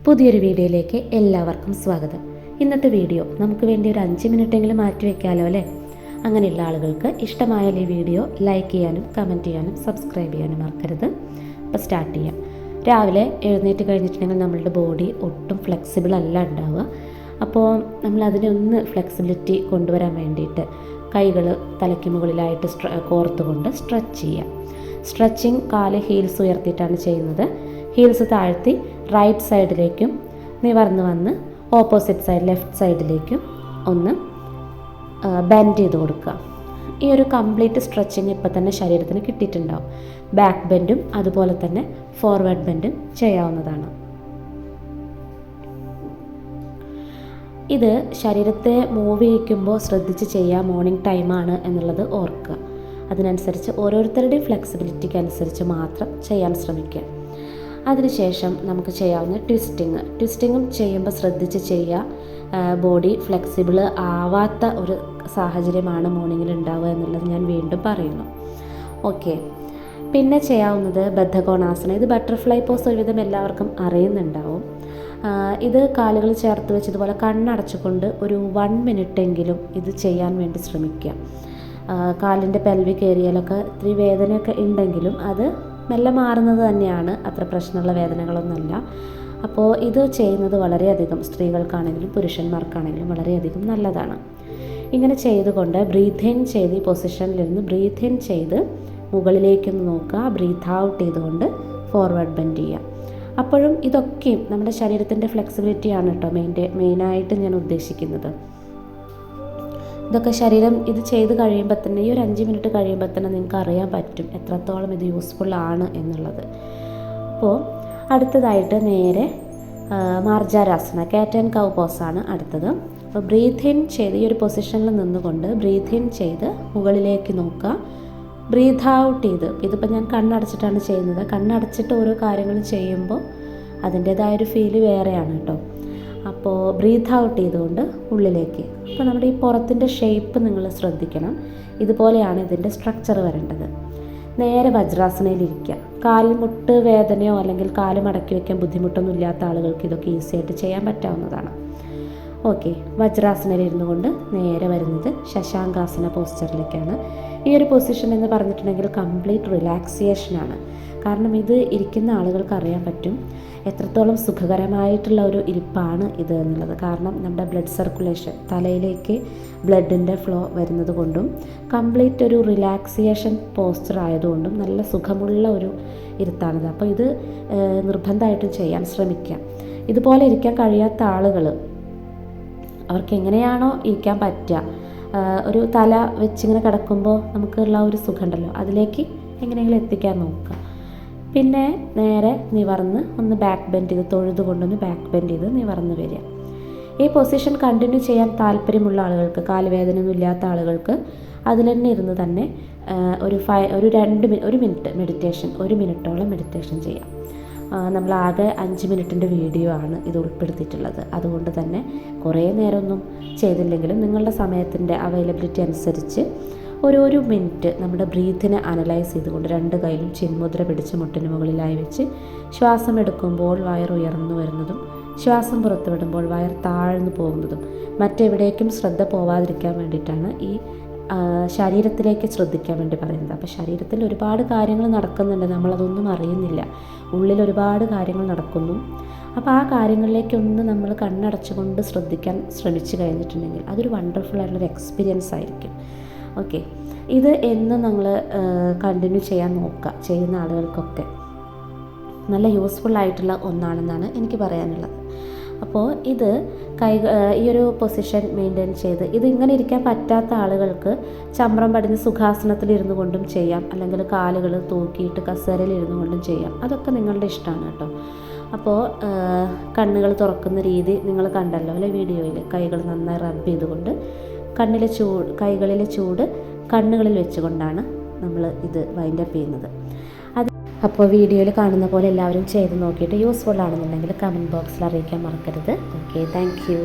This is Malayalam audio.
പുതിയൊരു വീഡിയോയിലേക്ക് എല്ലാവർക്കും സ്വാഗതം. ഇന്നത്തെ വീഡിയോ നമുക്ക് വേണ്ടി ഒരു 5 മിനിറ്റെങ്കിലും മാറ്റി വയ്ക്കാമല്ലോ അല്ലേ? അങ്ങനെയുള്ള ആളുകൾക്ക് ഇഷ്ടമായാൽ ഈ വീഡിയോ ലൈക്ക് ചെയ്യാനും കമൻറ്റ് ചെയ്യാനും സബ്സ്ക്രൈബ് ചെയ്യാനും മറക്കരുത്. അപ്പോൾ സ്റ്റാർട്ട് ചെയ്യാം. രാവിലെ എഴുന്നേറ്റ് കഴിഞ്ഞിട്ടുണ്ടെങ്കിൽ നമ്മളുടെ ബോഡി ഒട്ടും ഫ്ലെക്സിബിൾ അല്ല ഉണ്ടാവുക. അപ്പോൾ നമ്മൾ അതിനെ ഒന്ന് ഫ്ലെക്സിബിലിറ്റി കൊണ്ടുവരാൻ വേണ്ടിയിട്ട് കൈകൾ തലയ്ക്ക് മുകളിലായിട്ട് കോർത്തുകൊണ്ട് സ്ട്രെച്ച് ചെയ്യാം. സ്ട്രെച്ചിങ് കാല് ഹീൽസ് ഉയർത്തിയിട്ടാണ് ചെയ്യുന്നത്. ഹീൽസ് താഴ്ത്തി റൈറ്റ് സൈഡിലേക്കും നിവർന്ന് വന്ന് ഓപ്പോസിറ്റ് സൈഡ് ലെഫ്റ്റ് സൈഡിലേക്കും ഒന്ന് ബെൻഡ് ചെയ്ത് കൊടുക്കുക. ഈ ഒരു കംപ്ലീറ്റ് സ്ട്രെച്ചിങ് ഇപ്പോൾ തന്നെ ശരീരത്തിന് കിട്ടിയിട്ടുണ്ടാവും. ബാക്ക് ബെൻഡും അതുപോലെ തന്നെ ഫോർവേഡ് ബെൻഡും ചെയ്യാവുന്നതാണ്. ഇത് ശരീരത്തെ മൂവ് ചെയ്യിക്കുമ്പോൾ ശ്രദ്ധിച്ച് ചെയ്യുക. മോർണിംഗ് ടൈമാണ് എന്നുള്ളത് ഓർക്കുക. അതിനനുസരിച്ച് ഓരോരുത്തരുടെയും ഫ്ലെക്സിബിലിറ്റിക്ക് അനുസരിച്ച് മാത്രം ചെയ്യാൻ ശ്രമിക്കുക. അതിനുശേഷം നമുക്ക് ചെയ്യാവുന്ന ട്വിസ്റ്റിങ്ങും ചെയ്യുമ്പോൾ ശ്രദ്ധിച്ച് ചെയ്യുക. ബോഡി ഫ്ലെക്സിബിൾ ആവാത്ത ഒരു സാഹചര്യമാണ് മോർണിംഗിൽ ഉണ്ടാവുക എന്നുള്ളത് ഞാൻ വീണ്ടും പറയുന്നു. ഓക്കെ, പിന്നെ ചെയ്യാവുന്നത് ബദ്ധകോണാസനം. ഇത് ബട്ടർഫ്ലൈ പോസ് ഒരുവിധം എല്ലാവർക്കും അറിയുന്നുണ്ടാവും. ഇത് കാലുകൾ ചേർത്ത് വെച്ചതുപോലെ കണ്ണടച്ചുകൊണ്ട് ഒരു 1 മിനിറ്റെങ്കിലും ഇത് ചെയ്യാൻ വേണ്ടി ശ്രമിക്കുക. കാലിൻ്റെ പെൽവിക് ഏരിയയിലൊക്കെ ഇത്തിരി വേദനയൊക്കെ ഉണ്ടെങ്കിലും അത് മെല്ലെ മാറുന്നത് തന്നെയാണ്. അത്ര പ്രശ്നമുള്ള വേദനകളൊന്നുമല്ല. അപ്പോൾ ഇത് ചെയ്യുന്നത് വളരെയധികം സ്ത്രീകൾക്കാണെങ്കിലും പുരുഷന്മാർക്കാണെങ്കിലും വളരെയധികം നല്ലതാണ്. ഇങ്ങനെ ചെയ്തുകൊണ്ട് ബ്രീത്ത് ഇൻ ചെയ്ത് ഈ പൊസിഷനിലിരുന്ന് ബ്രീത്ത് ഇൻ ചെയ്ത് മുകളിലേക്കൊന്ന് നോക്കുക. ബ്രീത്ത് ഔട്ട് ചെയ്തുകൊണ്ട് ഫോർവേഡ് ബെൻഡ് ചെയ്യുക. അപ്പോഴും ഇതൊക്കെയും നമ്മുടെ ശരീരത്തിൻ്റെ ഫ്ലെക്സിബിലിറ്റിയാണ് കേട്ടോ മെയിനായിട്ട് ഞാൻ ഉദ്ദേശിക്കുന്നത്. ഇതൊക്കെ ശരീരം ഇത് ചെയ്ത് കഴിയുമ്പോൾ തന്നെ ഈ ഒരു 5 മിനിറ്റ് കഴിയുമ്പോൾ തന്നെ നിങ്ങൾക്ക് അറിയാൻ പറ്റും എത്രത്തോളം ഇത് യൂസ്ഫുൾ ആണ് എന്നുള്ളത്. അപ്പോൾ അടുത്തതായിട്ട് നേരെ മാർജാരാസന കാറ്റ് ആൻഡ് കൗ പോസാണ് അടുത്തത്. അപ്പോൾ ബ്രീത്ത് ഇൻ ചെയ്ത് ഈ ഒരു പൊസിഷനിൽ നിന്നുകൊണ്ട് ബ്രീത്ത് ഇൻ ചെയ്ത് മുകളിലേക്ക് നോക്കുക. ബ്രീത്ത് ഔട്ട് ചെയ്ത് ഇതിപ്പോൾ ഞാൻ കണ്ണടച്ചിട്ടാണ് ചെയ്യുന്നത്. കണ്ണടച്ചിട്ട് ഓരോ കാര്യങ്ങൾ ചെയ്യുമ്പോൾ അതിൻ്റേതായൊരു ഫീല് വേറെയാണ് കേട്ടോ. അപ്പോൾ ബ്രീത്ത് ഔട്ട് ചെയ്തുകൊണ്ട് ഉള്ളിലേക്ക്. അപ്പോൾ നമ്മുടെ ഈ പുറത്തിൻ്റെ ഷേപ്പ് നിങ്ങൾ ശ്രദ്ധിക്കണം. ഇതുപോലെയാണ് ഇതിൻ്റെ സ്ട്രക്ചർ വരേണ്ടത്. നേരെ വജ്രാസനയിലിരിക്കുക. കാലിൽ മുട്ട് വേദനയോ അല്ലെങ്കിൽ കാല് മടക്കി വയ്ക്കാൻ ബുദ്ധിമുട്ടൊന്നും ഇല്ലാത്ത ആളുകൾക്ക് ഇതൊക്കെ ഈസി ആയിട്ട് ചെയ്യാൻ പറ്റാവുന്നതാണ്. ഓക്കെ, വജ്രാസനയിലിരുന്നു കൊണ്ട് നേരെ വരുന്നത് ശശാങ്കാസന പോസ്ചറിലേക്കാണ്. ഈ ഒരു പൊസിഷൻ എന്ന് പറഞ്ഞിട്ടുണ്ടെങ്കിൽ കംപ്ലീറ്റ് റിലാക്സിയേഷനാണ്. കാരണം ഇത് ഇരിക്കുന്ന ആളുകൾക്ക് അറിയാൻ പറ്റും എത്രത്തോളം സുഖകരമായിട്ടുള്ള ഒരു ഇരിപ്പാണ് ഇത് എന്നുള്ളത്. കാരണം നമ്മുടെ ബ്ലഡ് സർക്കുലേഷൻ തലയിലേക്ക് ബ്ലഡിൻ്റെ ഫ്ലോ വരുന്നത് കൊണ്ടും കംപ്ലീറ്റ് ഒരു റിലാക്സിയേഷൻ പോസ്ചർ ആയതുകൊണ്ടും നല്ല സുഖമുള്ള ഒരു ഇരുത്താണിത്. അപ്പോൾ ഇത് നിർബന്ധമായിട്ടും ചെയ്യാൻ ശ്രമിക്കാം. ഇതുപോലെ ഇരിക്കാൻ കഴിയാത്ത ആളുകൾ അവർക്ക് എങ്ങനെയാണോ ഇരിക്കാൻ പറ്റുക, ഒരു തല വെച്ചിങ്ങനെ കിടക്കുമ്പോൾ നമുക്കുള്ള ഒരു സുഖമുണ്ടല്ലോ, അതിലേക്ക് എങ്ങനെയെങ്കിലും എത്തിക്കാൻ നോക്കുക. പിന്നെ നേരെ നിവർന്ന് ഒന്ന് ബാക്ക് ബെൻഡ് ചെയ്ത് തൊഴുതുകൊണ്ടൊന്ന് ബാക്ക് ബെൻഡ് ചെയ്ത് നിവർന്ന് വരിക. ഈ പൊസിഷൻ കണ്ടിന്യൂ ചെയ്യാൻ താല്പര്യമുള്ള ആളുകൾക്ക്, കാലുവേദനയൊന്നും ഇല്ലാത്ത ആളുകൾക്ക് അതിൽ തന്നെ ഇരുന്ന് തന്നെ ഒരു മിനിറ്റ് മെഡിറ്റേഷൻ, 1 മിനിറ്റോളം മെഡിറ്റേഷൻ ചെയ്യാം. നമ്മളാകെ 5 മിനിറ്റിൻ്റെ വീഡിയോ ആണ് ഇത് ഉൾപ്പെടുത്തിയിട്ടുള്ളത്. അതുകൊണ്ട് തന്നെ കുറേ നേരമൊന്നും ചെയ്തില്ലെങ്കിലും നിങ്ങളുടെ സമയത്തിൻ്റെ അവൈലബിലിറ്റി അനുസരിച്ച് ഒരു മിനിറ്റ് നമ്മുടെ ബ്രീത്തിനെ അനലൈസ് ചെയ്തുകൊണ്ട് 2 കൈയിലും ചിന്മുദ്ര പിടിച്ച് മുട്ടിന് മുകളിലായി വെച്ച് ശ്വാസം എടുക്കുമ്പോൾ വയർ ഉയർന്നു വരുന്നതും ശ്വാസം പുറത്തു വിടുമ്പോൾ വയർ താഴ്ന്നു പോകുന്നതും മറ്റെവിടേക്കും ശ്രദ്ധ പോവാതിരിക്കാൻ വേണ്ടിയിട്ടാണ് ഈ ശരീരത്തിലേക്ക് ശ്രദ്ധിക്കാൻ വേണ്ടി പറയുന്നത്. അപ്പോൾ ശരീരത്തിൽ ഒരുപാട് കാര്യങ്ങൾ നടക്കുന്നുണ്ട്, നമ്മളതൊന്നും അറിയുന്നില്ല. ഉള്ളിൽ ഒരുപാട് കാര്യങ്ങൾ നടക്കുന്നു. അപ്പോൾ ആ കാര്യങ്ങളിലേക്കൊന്ന് നമ്മൾ കണ്ണടച്ചുകൊണ്ട് ശ്രദ്ധിക്കാൻ ശ്രമിച്ചു കഴിഞ്ഞിട്ടുണ്ടെങ്കിൽ അതൊരു വണ്ടർഫുൾ ആയിട്ടുള്ളൊരു എക്സ്പീരിയൻസ് ആയിരിക്കും. ഓക്കെ, ഇത് എന്നും നമ്മൾ കണ്ടിന്യൂ ചെയ്യാൻ നോക്കുക. ചെയ്യുന്ന ആളുകൾക്കൊക്കെ നല്ല യൂസ്ഫുൾ ആയിട്ടുള്ള ഒന്നാണെന്നാണ് എനിക്ക് പറയാനുള്ളത്. അപ്പോൾ ഇത് ഈ ഒരു പൊസിഷൻ മെയിൻറ്റെയിൻ ചെയ്ത് ഇത് ഇങ്ങനെ ഇരിക്കാൻ പറ്റാത്ത ആളുകൾക്ക് ചമ്രം പടിഞ്ഞ് സുഖാസനത്തിൽ ഇരുന്നു കൊണ്ടും ചെയ്യാം, അല്ലെങ്കിൽ കാലുകൾ തൂക്കിയിട്ട് കസേരയിൽ ഇരുന്നു കൊണ്ടും ചെയ്യാം. അതൊക്കെ നിങ്ങളുടെ ഇഷ്ടമാണ് കേട്ടോ. അപ്പോൾ കണ്ണുകൾ തുറക്കുന്ന രീതി നിങ്ങൾ കണ്ടല്ലോ അല്ലെ വീഡിയോയിൽ. കൈകൾ നന്നായി റബ്ബ് ചെയ്തുകൊണ്ട് കൈകളിലെ ചൂട് കണ്ണുകളിൽ വെച്ചുകൊണ്ടാണ് നമ്മൾ ഇത് വൈൻഡപ്പ് ചെയ്യുന്നത്. അപ്പോൾ വീഡിയോയിൽ കാണുന്ന പോലെ എല്ലാവരും ചെയ്ത് നോക്കിയിട്ട് യൂസ്ഫുൾ ആണെന്നുണ്ടെങ്കിൽ കമൻറ്റ് ബോക്സിൽ അറിയിക്കാൻ മറക്കരുത്. Okay, thank you.